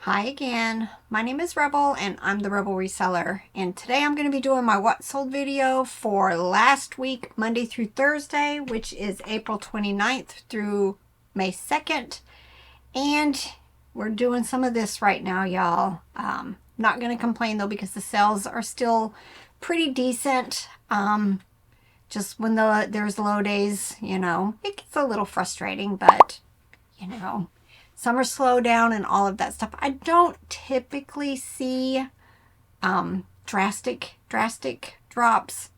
Hi again, my name is Rebel and I'm the Rebel Reseller, and today I'm going to be doing my what sold video for last week, Monday through Thursday, which is April 29th through May 2nd. And we're doing some of this right now, y'all. Not going to complain though, because the sales are still pretty decent. Just when there's low days, it gets a little frustrating, but summer slowdown and all of that stuff. I don't typically see drastic drops.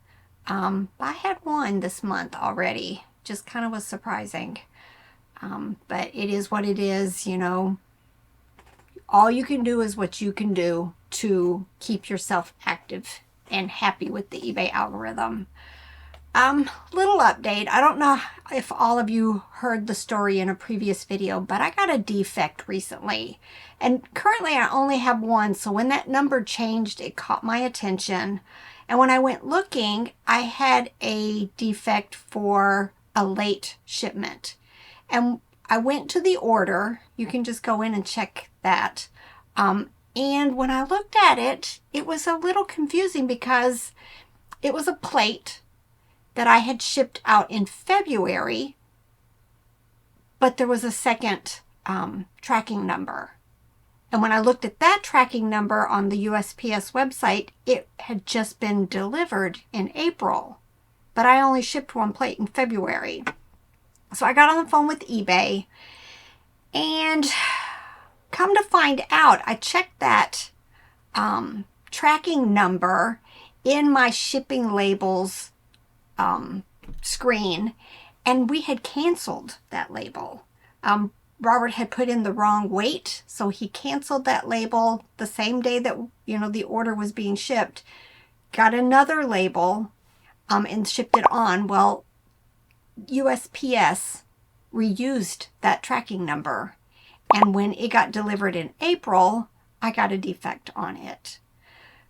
I had one this month already. Just kind of was surprising. But it is what it is, All you can do is what you can do to keep yourself active and happy with the eBay algorithm. Little update. I don't know if all of you heard the story in a previous video, but I got a defect recently. And currently I only have one, so when that number changed, it caught my attention. And when I went looking, I had a defect for a late shipment. And I went to the order. You can just go in and check that. And when I looked at it, it was a little confusing because it was a plate that I had shipped out in February, but there was a second tracking number. And when I looked at that tracking number on the USPS website, it had just been delivered in April, but I only shipped one plate in February. So I got on the phone with eBay, and come to find out, I checked that tracking number in my shipping labels screen, and we had canceled that label. Robert had put in the wrong weight, so he canceled that label the same day that the order was being shipped, got another label and shipped it on. Well, USPS reused that tracking number, and when it got delivered in April, I got a defect on it.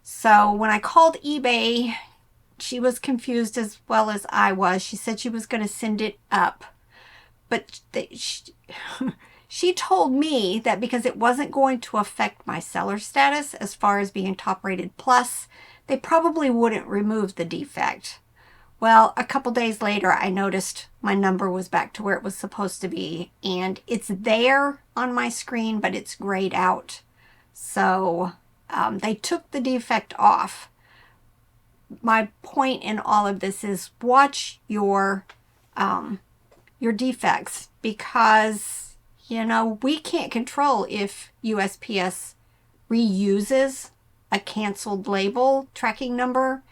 So when I called eBay, she was confused as well as I was. She said she was going to send it up, but she told me that because it wasn't going to affect my seller status as far as being top rated plus, they probably wouldn't remove the defect. Well, a couple days later, I noticed my number was back to where it was supposed to be, and it's there on my screen, but it's grayed out. So they took the defect off. My point in all of this is watch your defects, because we can't control if USPS reuses a canceled label tracking number.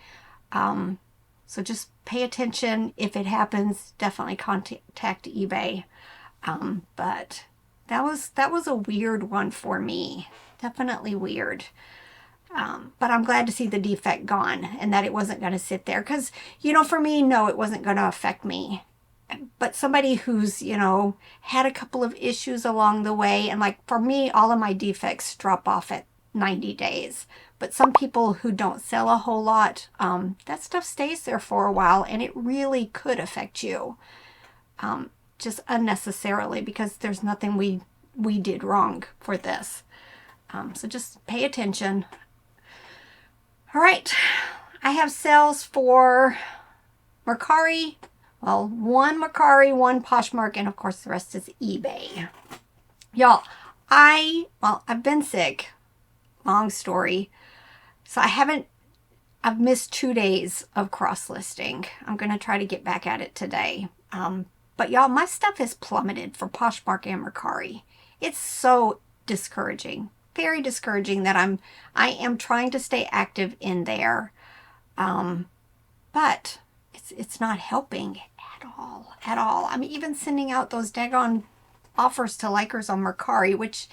So just pay attention. If it happens, definitely contact eBay. But that was a weird one for me. Definitely weird. But I'm glad to see the defect gone and that it wasn't going to sit there. Because, for me, no, it wasn't going to affect me. But somebody who's, had a couple of issues along the way, and like for me, all of my defects drop off at 90 days. But some people who don't sell a whole lot, that stuff stays there for a while, and it really could affect you. Just unnecessarily, because there's nothing we did wrong for this. So just pay attention. All right, I have sales for Mercari. Well, one Mercari, one Poshmark, and of course the rest is eBay. Y'all, I've been sick. Long story. So I've missed 2 days of cross-listing. I'm going to try to get back at it today. But y'all, my stuff has plummeted for Poshmark and Mercari. It's so discouraging. Very discouraging that I am trying to stay active in there, but it's not helping at all. I'm even sending out those daggone offers to likers on Mercari, which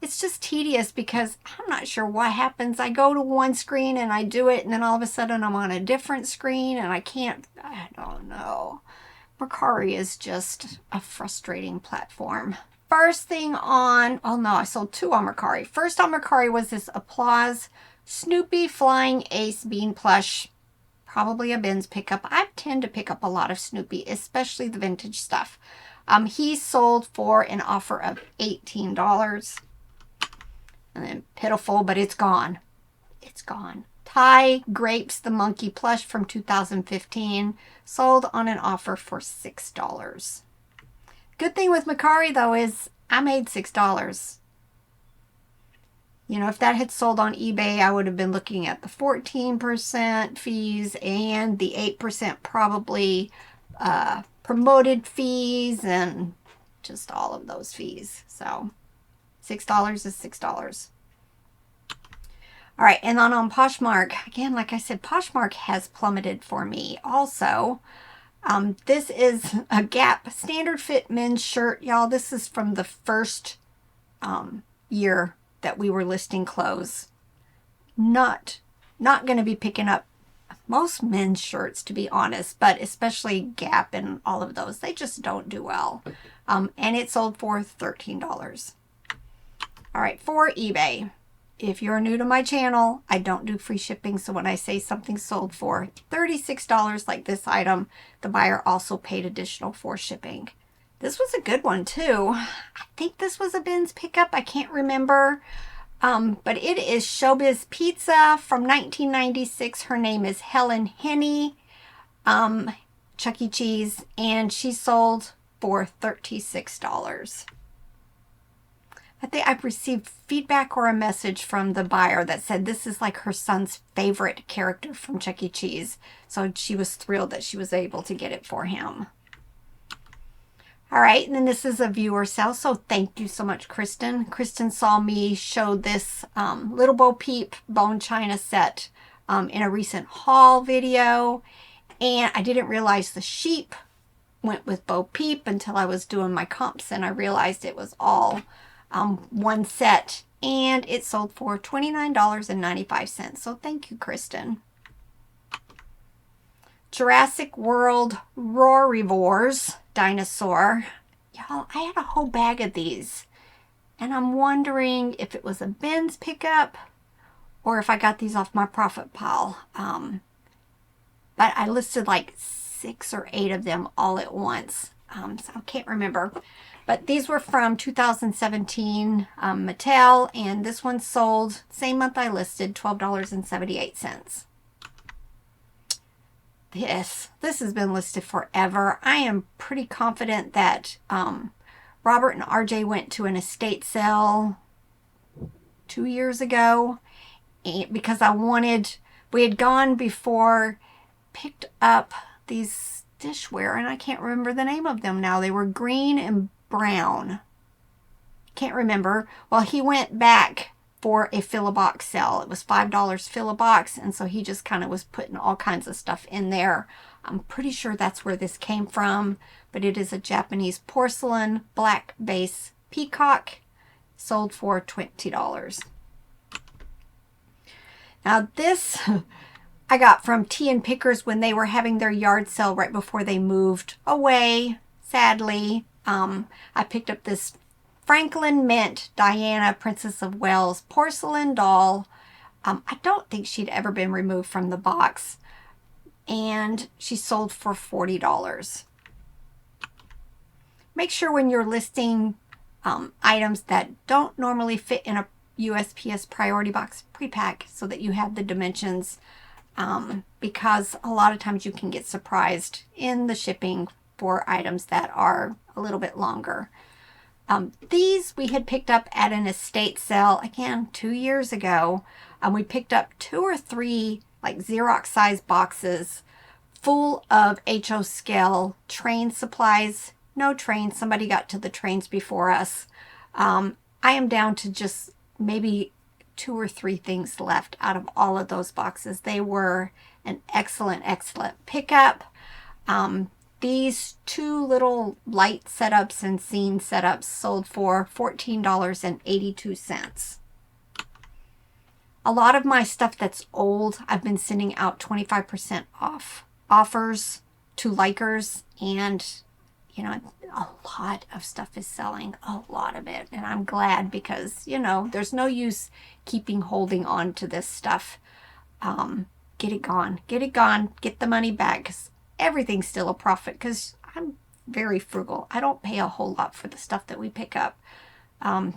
it's just tedious because I'm not sure what happens. I go to one screen and I do it, and then all of a sudden I'm on a different screen and I don't know. Mercari is just a frustrating platform. First thing I sold 2 on Mercari. First on Mercari was this Applause Snoopy Flying Ace Bean Plush. Probably a bins pickup. I tend to pick up a lot of Snoopy, especially the vintage stuff. He sold for an offer of $18. And then pitiful, but it's gone. It's gone. Thai Grapes, the monkey plush from 2015, sold on an offer for $6. Good thing with Mercari, though, is I made $6. You know, if that had sold on eBay, I would have been looking at the 14% fees and the 8% probably promoted fees and just all of those fees. So $6 is $6. All right, and then on Poshmark, again, like I said, Poshmark has plummeted for me also. This is a Gap standard fit men's shirt, y'all. This is from the first year that we were listing clothes. Not going to be picking up most men's shirts, to be honest, but especially Gap and all of those. They just don't do well. And it sold for $13. All right, for eBay. If you're new to my channel, I don't do free shipping. So when I say something sold for $36 like this item, the buyer also paid additional for shipping. This was a good one too. I think this was a Ben's pickup. I can't remember. But it is Showbiz Pizza from 1996. Her name is Helen Henney, Chuck E. Cheese, and she sold for $36. I think I've received feedback or a message from the buyer that said this is like her son's favorite character from Chuck E. Cheese. So she was thrilled that she was able to get it for him. All right, and then this is a viewer sale, so thank you so much, Kristen. Kristen saw me show this Little Bo Peep bone china set in a recent haul video, and I didn't realize the sheep went with Bo Peep until I was doing my comps, and I realized it was all one set, and it sold for $29.95. So thank you, Kristen. Jurassic World Roarivores dinosaur. Y'all, I had a whole bag of these, and I'm wondering if it was a Ben's pickup or if I got these off my profit pile. But I listed like 6 or 8 of them all at once, so I can't remember. But these were from 2017 Mattel, and this one sold same month I listed, $12.78. This has been listed forever. I am pretty confident that Robert and RJ went to an estate sale 2 years ago, and because we had gone before, picked up these dishware, and I can't remember the name of them now. They were green and brown. Can't remember. Well, he went back for a fill-a-box sale. It was $5 fill-a-box, and so he just kind of was putting all kinds of stuff in there. I'm pretty sure that's where this came from, but it is a Japanese porcelain black base peacock, sold for $20. Now this I got from Tea and Pickers when they were having their yard sale right before they moved away, sadly. I picked up this Franklin Mint Diana, Princess of Wales porcelain doll. I don't think she'd ever been removed from the box, and she sold for $40. Make sure when you're listing items that don't normally fit in a USPS priority box, pre-pack so that you have the dimensions, because a lot of times you can get surprised in the shipping for items that are a little bit longer. These we had picked up at an estate sale, again, 2 years ago. We picked up 2 or 3 like Xerox size boxes full of HO scale train supplies. No trains. Somebody got to the trains before us. I am down to just maybe 2 or 3 things left out of all of those boxes. They were an excellent, excellent pickup. These 2 little light setups and scene setups sold for $14.82. A lot of my stuff that's old, I've been sending out 25% off offers to likers, and you know, a lot of stuff is selling, a lot of it, and I'm glad, because you know, there's no use holding on to this stuff. Get it gone, get the money back, because everything's still a profit, because I'm very frugal. I don't pay a whole lot for the stuff that we pick up.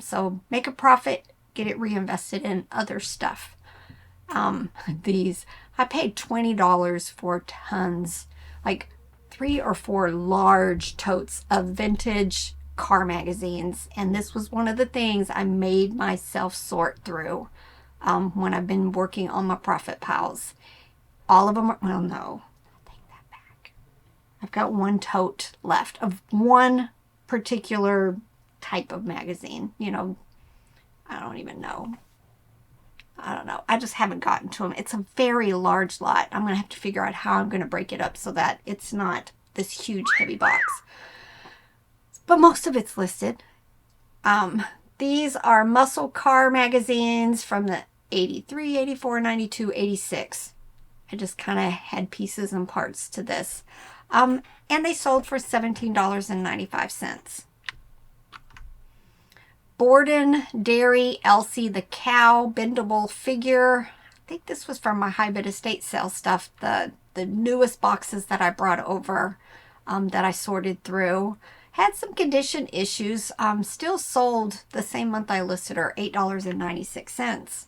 So make a profit, get it reinvested in other stuff. These, I paid $20 for tons, like 3 or 4 large totes of vintage car magazines. And this was one of the things I made myself sort through when I've been working on my Profit Pals. All of them are, well, no, take that back. I've got 1 tote left of one particular type of magazine. You know, I don't even know. I don't know. I just haven't gotten to them. It's a very large lot. I'm going to have to figure out how I'm going to break it up so that it's not this huge heavy box. But most of it's listed. These are muscle car magazines from the 83, 84, 92, 86. I just kind of had pieces and parts to this. And they sold for $17.95. Borden Dairy Elsie the Cow bendable figure. I think this was from my High Bid Estate sale stuff. The newest boxes that I brought over that I sorted through. Had some condition issues. Still sold the same month I listed her, $8.96.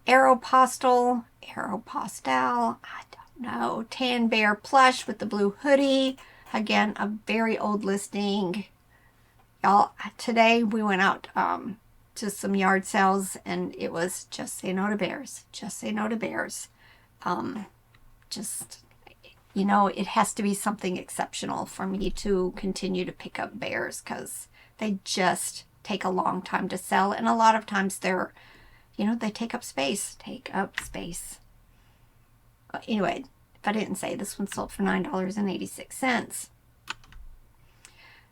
Aeropostale, I don't know. Tan Bear plush with the blue hoodie. Again, a very old listing. Y'all, today we went out to some yard sales, and it was just say no to bears. Just say no to bears. Just, you know, it has to be something exceptional for me to continue to pick up bears, because they just take a long time to sell, and a lot of times they're, you know, they take up space. Take up space. Anyway, if I didn't say, this one sold for $9.86.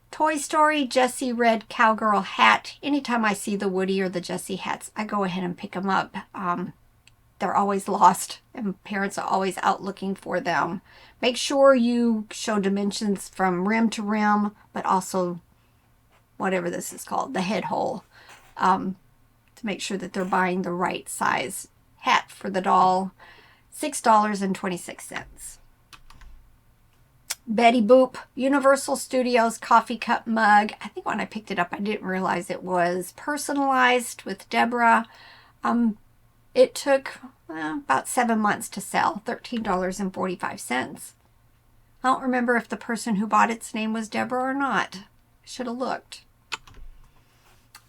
Toy Story Jessie Red Cowgirl hat. Anytime I see the Woody or the Jessie hats, I go ahead and pick them up. They're always lost, and parents are always out looking for them. Make sure you show dimensions from rim to rim, but also whatever this is called, the head hole, to make sure that they're buying the right size hat for the doll. $6.26. Betty Boop Universal Studios coffee cup mug. I think when I picked it up, I didn't realize it was personalized with Deborah. It took about 7 months to sell, $13.45. I don't remember if the person who bought its name was Deborah or not. I should have looked.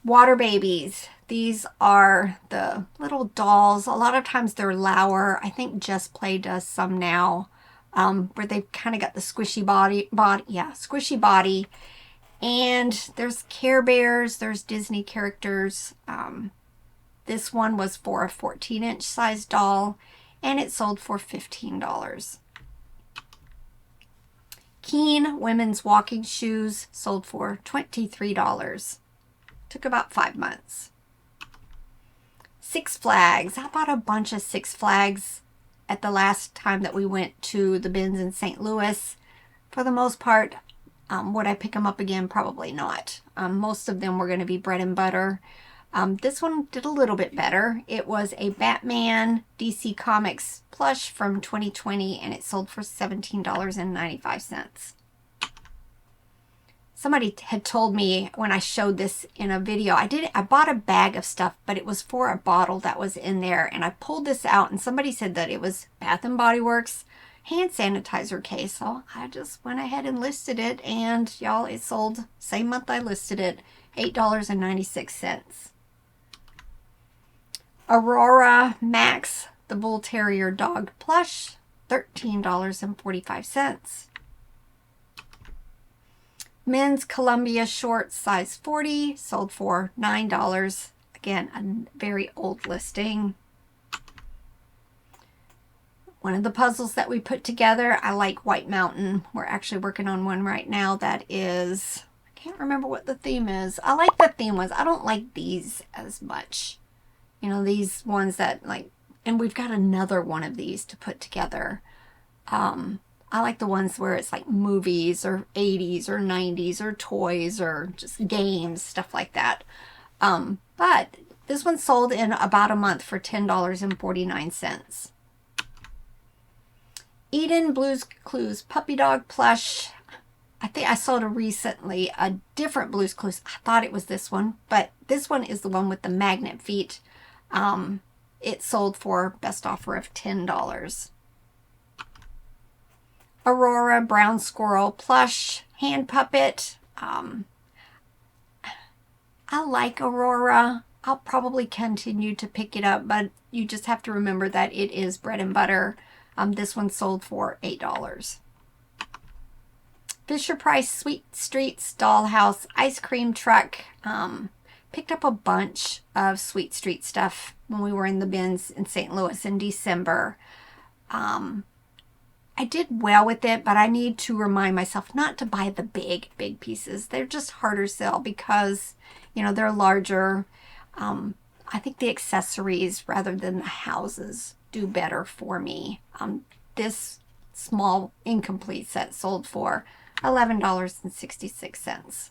Water Babies. These are the little dolls. A lot of times they're Lauer. I think Just Play does some now. Where they've kind of got the squishy squishy body. And there's Care Bears, there's Disney characters. This one was for a 14-inch size doll, and it sold for $15. Keen women's walking shoes sold for $23. Took about 5 months. Six Flags. I bought a bunch of Six Flags at the last time that we went to the bins in St. Louis. For the most part, would I pick them up again? Probably not. Most of them were going to be bread and butter. This one did a little bit better. It was a Batman DC Comics plush from 2020, and it sold for $17.95. Somebody had told me when I showed this in a video, I bought a bag of stuff, but it was for a bottle that was in there, and I pulled this out, and somebody said that it was Bath and Body Works hand sanitizer case. So I just went ahead and listed it, and y'all, it sold same month I listed it, $8.96. Aurora Max, the Bull Terrier dog plush, $13.45. Men's Columbia shorts size 40 sold for $9. Again, a very old listing. One of the puzzles that we put together, I like White Mountain. We're actually working on one right now that is, I can't remember what the theme is. I like the theme ones. I don't like these as much. You know, these ones that like, and we've got another one of these to put together. I like the ones where it's like movies or 80s or 90s or toys or just games, stuff like that. But this one sold in about a month for $10.49. Eden Blues Clues puppy dog plush. I think I sold recently a different Blue's Clues. I thought it was this one, but this one is the one with the magnet feet. It sold for best offer of $10. Aurora Brown Squirrel Plush Hand Puppet. I like Aurora. I'll probably continue to pick it up, but you just have to remember that it is bread and butter. This one sold for $8. Fisher-Price Sweet Streets Dollhouse Ice Cream Truck. Picked up a bunch of Sweet Street stuff when we were in the bins in St. Louis in December. I did well with it, but I need to remind myself not to buy the big pieces. They're just harder to sell because, you know, they're larger. I think the accessories rather than the houses do better for me. This small incomplete set sold for $11.66.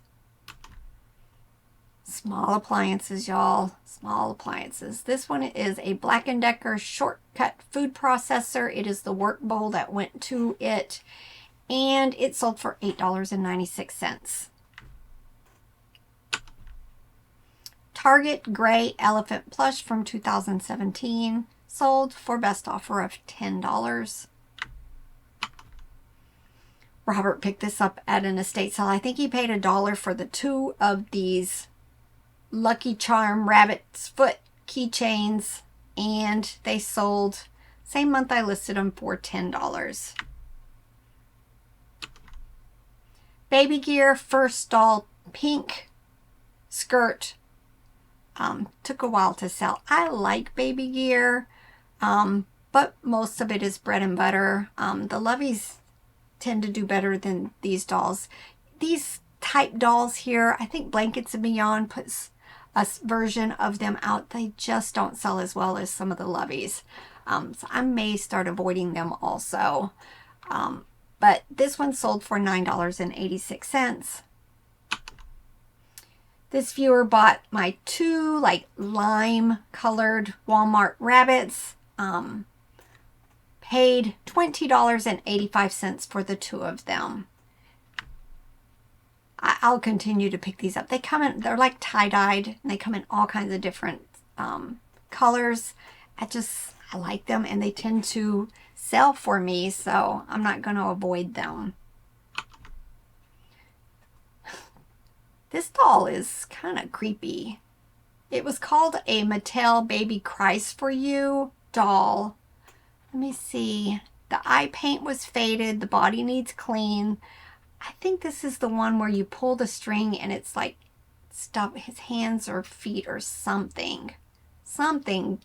Small appliances, y'all. Small appliances. This one is a Black & Decker shortcut food processor. It is the work bowl that went to it, and it sold for $8.96. Target Gray Elephant Plush from 2017 sold for best offer of $10. Robert picked this up at an estate sale. I think he paid $1 for the 2 of these Lucky Charm rabbit's foot keychains, and they sold same month I listed them for $10. Baby Gear First Doll Pink Skirt. Took a while to sell. I like Baby Gear, but most of it is bread and butter. The Loveys tend to do better than these dolls. These type dolls here, I think Blankets and Beyond puts a version of them out. They just don't sell as well as some of the Loveys. So I may start avoiding them also. But this one sold for $9.86. This viewer bought my 2 like lime colored Walmart rabbits. Paid $20.85 for the 2 of them. I'll continue to pick these up. They come in, they're like tie-dyed, and they come in all kinds of different colors. I like them, and they tend to sell for me, so I'm not going to avoid them. This doll is kind of creepy. It was called a Mattel Baby Cries For You doll. Let me see. The eye paint was faded. The body needs clean. I think this is the one where you pull the string and it's like stuff, his hands or feet or something. Something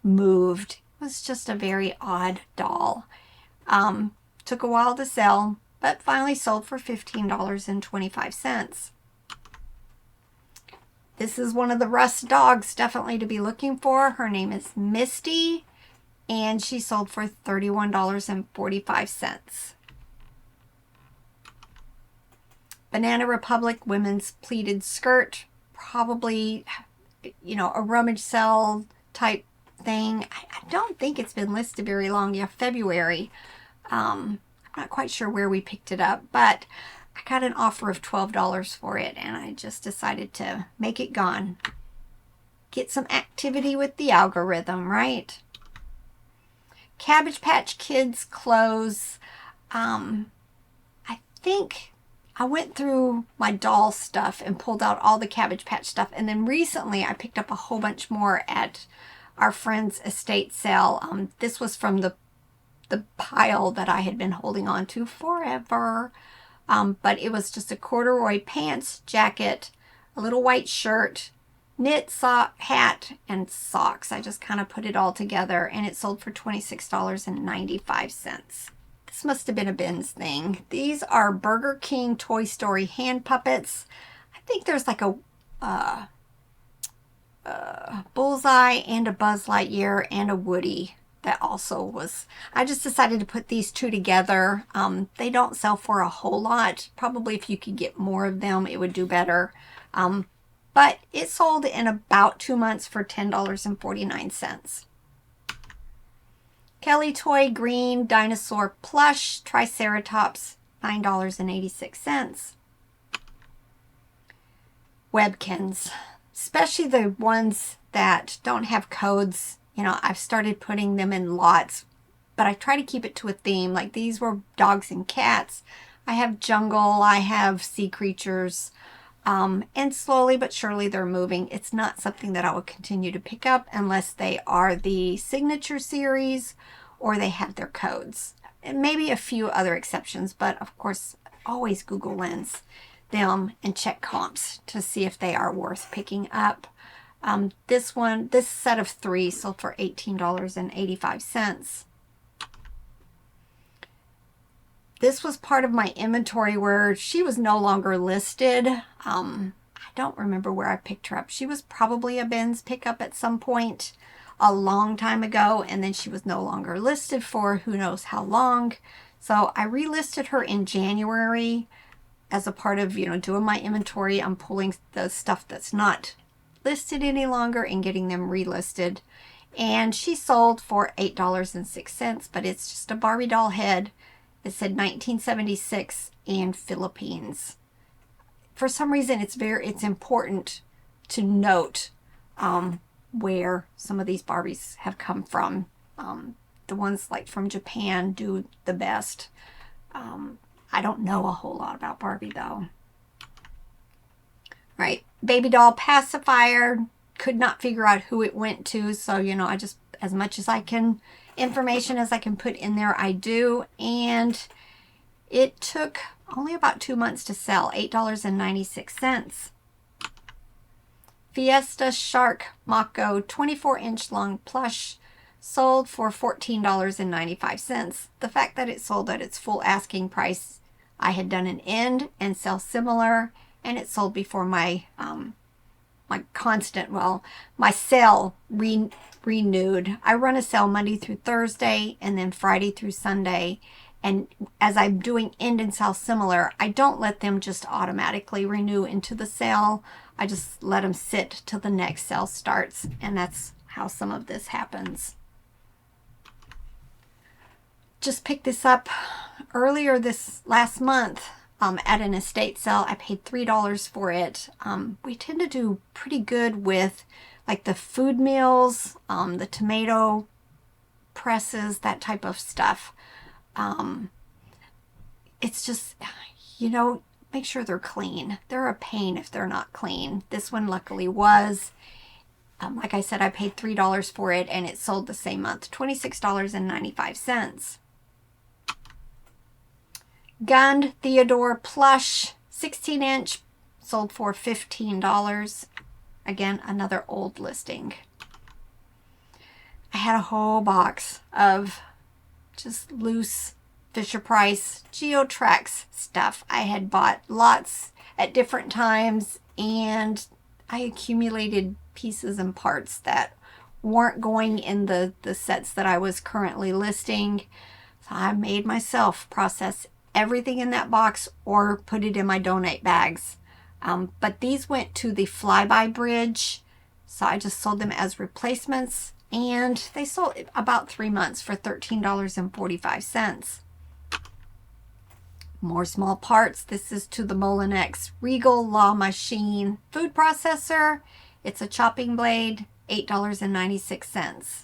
moved. It was just a very odd doll. Took a while to sell, but finally sold for $15.25. This is one of the Rust dogs definitely to be looking for. Her name is Misty, and she sold for $31.45. Banana Republic women's pleated skirt, probably, you know, a rummage sale type thing. I don't think it's been listed very long. Yeah, February. I'm not quite sure where we picked it up, but I got an offer of $12 for it, and I just decided to make it gone. Get some activity with the algorithm, right? Cabbage Patch Kids clothes. I think I went through my doll stuff and pulled out all the Cabbage Patch stuff, and then recently I picked up a whole bunch more at our friend's estate sale. This was from the pile that I had been holding on to forever. But it was just a corduroy pants, jacket, a little white shirt, knit hat, and socks. I just kind of put it all together, and it sold for $26.95. This must have been a Ben's thing. These are Burger King Toy Story hand puppets. I think there's like a Bullseye and a Buzz Lightyear and a Woody that also was. I just decided to put these 2 together. They don't sell for a whole lot. Probably if you could get more of them, it would do better. But it sold in about 2 months for $10.49. Kelly Toy Green Dinosaur Plush Triceratops $9.86. Webkins, especially the ones that don't have codes. You know, I've started putting them in lots, but I try to keep it to a theme. Like these were dogs and cats. I have jungle, I have sea creatures, and slowly but surely they're moving. It's not something that I will continue to pick up unless they are the signature series or they have their codes. And maybe a few other exceptions, but of course, always Google Lens them and check comps to see if they are worth picking up. This set of 3 sold for $18.85. This was part of my inventory where she was no longer listed. I don't remember where I picked her up. She was probably a Ben's pickup at some point a long time ago, and then she was no longer listed for who knows how long. So I relisted her in January as a part of, doing my inventory. I'm pulling the stuff that's not listed any longer and getting them relisted. And she sold for $8.06, but it's just a Barbie doll head. It said 1976 and Philippines. For some reason, it's important to note where some of these Barbies have come from. The ones like from Japan do the best. I don't know a whole lot about Barbie though. Right, baby doll pacifier. Could not figure out who it went to, so I just, as much as I can, information as I can put in there, I do. And it took only about 2 months to sell, $8.96. Fiesta Shark Mako 24-inch long plush sold for $14.95. The fact that it sold at its full asking price, I had done an end and sell similar, and it sold before my my sale renewed. I run a sale Monday through Thursday and then Friday through Sunday. And as I'm doing end and sell similar, I don't let them just automatically renew into the sale. I just let them sit till the next sale starts. And that's how some of this happens. Just picked this up earlier this last month at an estate sale. I paid $3 for it. We tend to do pretty good with like the food meals, the tomato presses, that type of stuff. It's just, make sure they're clean. They're a pain if they're not clean. This one luckily was. Like I said, I paid $3 for it and it sold the same month, $26.95. Gund Theodore plush 16-inch sold for $15. Again, another old listing. I had a whole box of just loose Fisher-Price GeoTrax stuff. I had bought lots at different times, and I accumulated pieces and parts that weren't going in the sets that I was currently listing. So I made myself process everything in that box or put it in my donate bags. But these went to the flyby bridge, so I just sold them as replacements, and they sold about 3 months for $13.45. More small parts. This is to the Molinex Regal Law Machine food processor. It's a chopping blade, $8.96.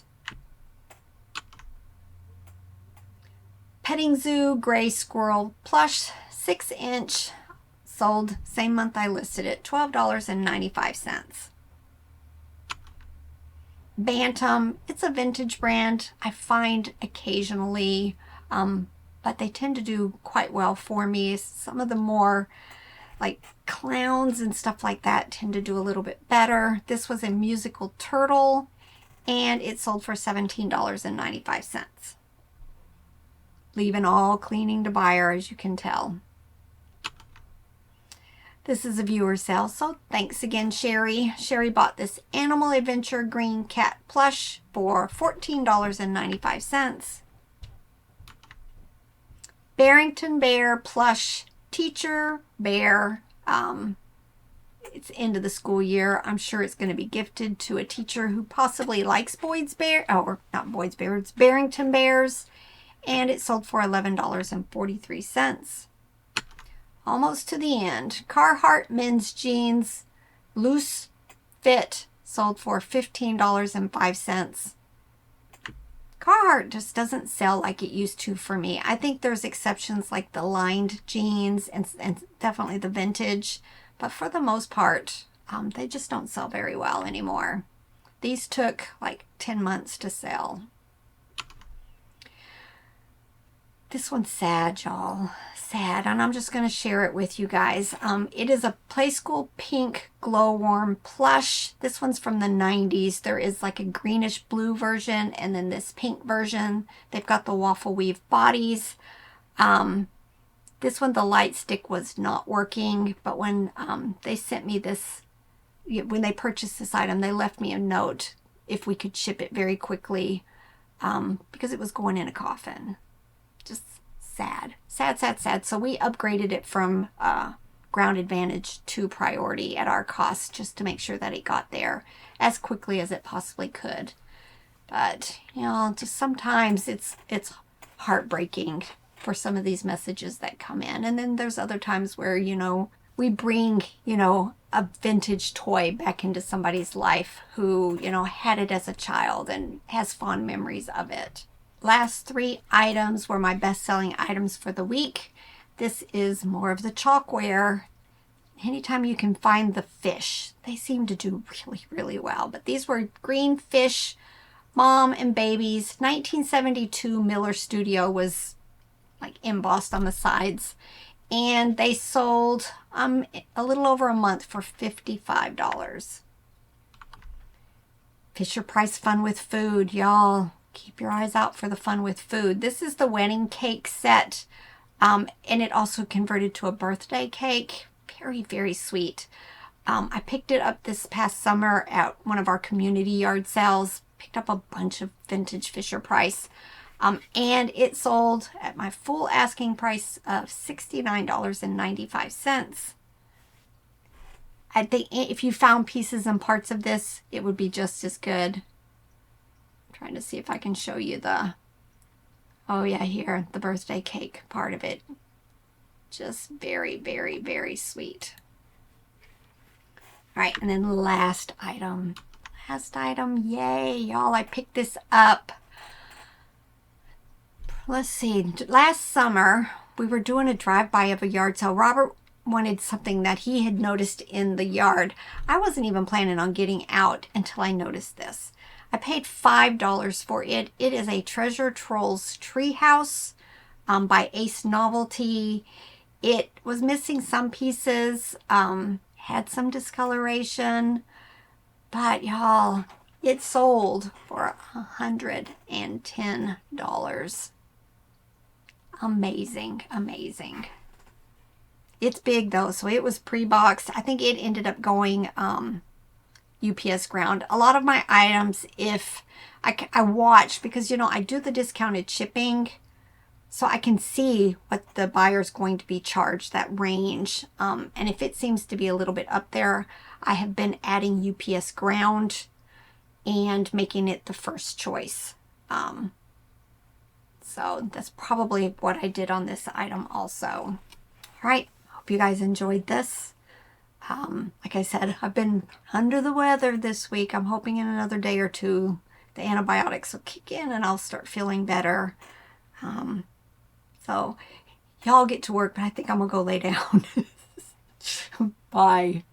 Petting Zoo Gray Squirrel plush 6-inch sold same month I listed it, $12.95. Bantam, it's a vintage brand. I find occasionally, but they tend to do quite well for me. Some of the more like clowns and stuff like that tend to do a little bit better. This was a musical turtle and it sold for $17.95. Leaving all cleaning to buyer, as you can tell. This is a viewer sale, so thanks again, Sherry. Sherry bought this Animal Adventure Green Cat plush for $14.95. Barrington Bear plush Teacher Bear. It's end of the school year. I'm sure it's going to be gifted to a teacher who possibly likes Boyd's Bear, or not Boyd's Bear, it's Barrington Bears. And it sold for $11.43. almost to the end. Carhartt men's jeans, loose fit, sold for $15.05. Carhartt just doesn't sell like it used to for me. I think there's exceptions like the lined jeans and definitely the vintage, but for the most part, they just don't sell very well anymore. These took like 10 months to sell. This one's sad, y'all. Sad, and I'm just going to share it with you guys. It is a Playskool pink glow warm plush. This one's from the 90s. There is like a greenish blue version and then this pink version. They've got the waffle weave bodies. This one, the light stick was not working, but when they sent me this, when they purchased this item, they left me a note if we could ship it very quickly because it was going in a coffin. Just sad, sad, sad, sad. So we upgraded it from Ground Advantage to Priority at our cost just to make sure that it got there as quickly as it possibly could. But, you know, just sometimes it's heartbreaking for some of these messages that come in. And then there's other times where, you know, we bring, you know, a vintage toy back into somebody's life who, you know, had it as a child and has fond memories of it. Last 3 items were my best-selling items for the week. This is more of the chalkware. Anytime you can find the fish, they seem to do really, really well. But these were green fish, mom and babies. 1972 Miller Studio was like embossed on the sides. And they sold a little over a month for $55. Fisher Price Fun with Food, y'all. Keep your eyes out for the fun with food. This is the wedding cake set, and it also converted to a birthday cake. Very, very sweet. I picked it up this past summer at one of our community yard sales. Picked up a bunch of vintage Fisher Price, and it sold at my full asking price of $69.95. I think if you found pieces and parts of this, it would be just as good. Trying to see if I can show you oh yeah, here, the birthday cake part of it. Just very, very, very sweet. All right, and then last item, yay, y'all, I picked this up. Let's see, last summer, we were doing a drive-by of a yard sale. Robert wanted something that he had noticed in the yard. I wasn't even planning on getting out until I noticed this. I paid $5 for it. It is a Treasure Trolls Treehouse by Ace Novelty. It was missing some pieces, had some discoloration, but y'all, it sold for $110. Amazing, amazing. It's big though, so it was pre-boxed. I think it ended up going UPS ground. A lot of my items, if I watch, because you know I do the discounted shipping, so I can see what the buyer's going to be charged, that range, and if it seems to be a little bit up there, I have been adding UPS ground and making it the first choice. So that's probably what I did on this item also. All right, hope you guys enjoyed this. Like I said, I've been under the weather this week. I'm hoping in another day or two the antibiotics will kick in and I'll start feeling better. So y'all get to work, but I think I'm gonna go lay down. Bye.